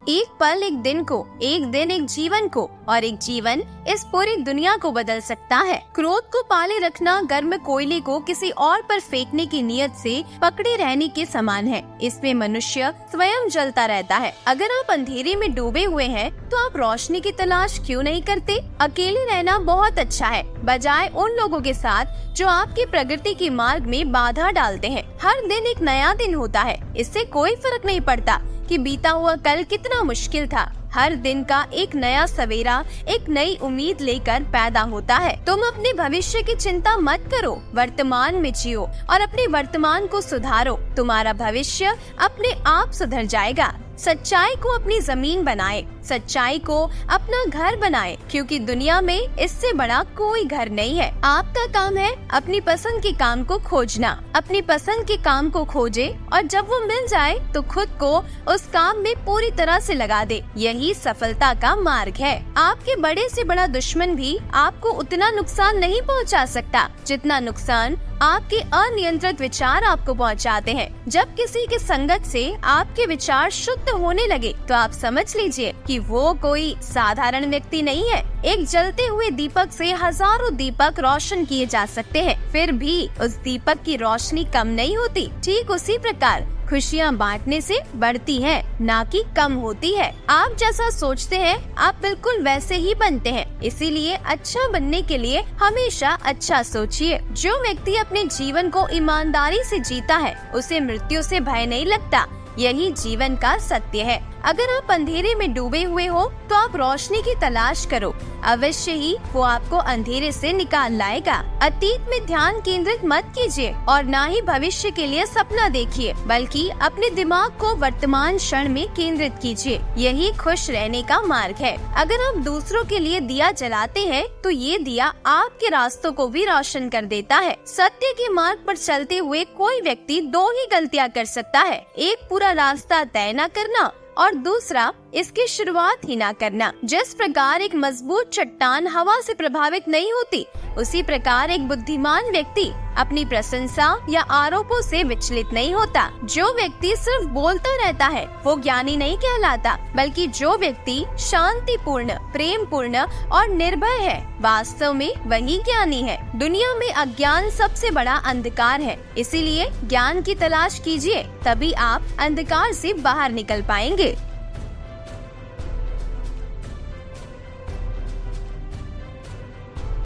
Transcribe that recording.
एक पल एक दिन को, एक दिन एक जीवन को, और एक जीवन इस पूरी दुनिया को बदल सकता है। क्रोध को पाले रखना गर्म कोयले को किसी और पर फेंकने की नियत से पकड़े रहने के समान है। इसमें मनुष्य स्वयं जलता रहता है। अगर आप अंधेरे में डूबे हुए हैं तो आप रोशनी की तलाश क्यों नहीं करते? अकेले रहना बहुत अच्छा है, बजाय उन लोगों के साथ जो आपकी प्रगति के मार्ग में बाधा डालते हैं। हर दिन एक नया दिन होता है, इससे कोई फर्क नहीं पड़ता कि बीता हुआ कल कितना मुश्किल था। हर दिन का एक नया सवेरा एक नई उम्मीद लेकर पैदा होता है। तुम अपने भविष्य की चिंता मत करो, वर्तमान में जियो और अपने वर्तमान को सुधारो। तुम्हारा भविष्य अपने आप सुधर जाएगा। सच्चाई को अपनी जमीन बनाए, सच्चाई को अपना घर बनाए, क्योंकि दुनिया में इससे बड़ा कोई घर नहीं है। आपका काम है अपनी पसंद के काम को खोजना। अपनी पसंद के काम को खोजे और जब वो मिल जाए तो खुद को उस काम में पूरी तरह से लगा दे। यही सफलता का मार्ग है। आपके बड़े से बड़ा दुश्मन भी आपको उतना नुकसान नहीं पहुंचा सकता जितना नुकसान आपके अनियंत्रित विचार आपको पहुंचाते हैं। जब किसी की संगत से आपके विचार शुद्ध होने लगे तो आप समझ लीजिए कि वो कोई साधारण व्यक्ति नहीं है। एक जलते हुए दीपक से हजारों दीपक रोशन किए जा सकते हैं, फिर भी उस दीपक की रोशनी कम नहीं होती। ठीक उसी प्रकार खुशियाँ बांटने से बढ़ती है, ना कि कम होती है। आप जैसा सोचते हैं आप बिल्कुल वैसे ही बनते हैं। इसीलिए अच्छा बनने के लिए हमेशा अच्छा सोचिए। जो व्यक्ति अपने जीवन को ईमानदारी से जीता है उसे मृत्यु से भय नहीं लगता। यही जीवन का सत्य है। अगर आप अंधेरे में डूबे हुए हो तो आप रोशनी की तलाश करो, अवश्य ही वो आपको अंधेरे से निकाल लाएगा। अतीत में ध्यान केंद्रित मत कीजिए और ना ही भविष्य के लिए सपना देखिए, बल्कि अपने दिमाग को वर्तमान क्षण में केंद्रित कीजिए। यही खुश रहने का मार्ग है। अगर आप दूसरों के लिए दिया जलाते हैं तो ये दिया आपके रास्तों को भी रोशन कर देता है। सत्य के मार्ग पर चलते हुए कोई व्यक्ति दो ही गलतियाँ कर सकता है, एक पूरा रास्ता तय न करना और दूसरा इसकी शुरुआत ही ना करना। जिस प्रकार एक मजबूत चट्टान हवा से प्रभावित नहीं होती, उसी प्रकार एक बुद्धिमान व्यक्ति अपनी प्रशंसा या आरोपों से विचलित नहीं होता। जो व्यक्ति सिर्फ बोलता रहता है वो ज्ञानी नहीं कहलाता, बल्कि जो व्यक्ति शांतिपूर्ण, प्रेम पूर्ण और निर्भय है वास्तव में वही ज्ञानी है। दुनिया में अज्ञान सबसे बड़ा अंधकार है, इसीलिए ज्ञान की तलाश कीजिए, तभी आप अंधकार से बाहर निकल पाएंगे।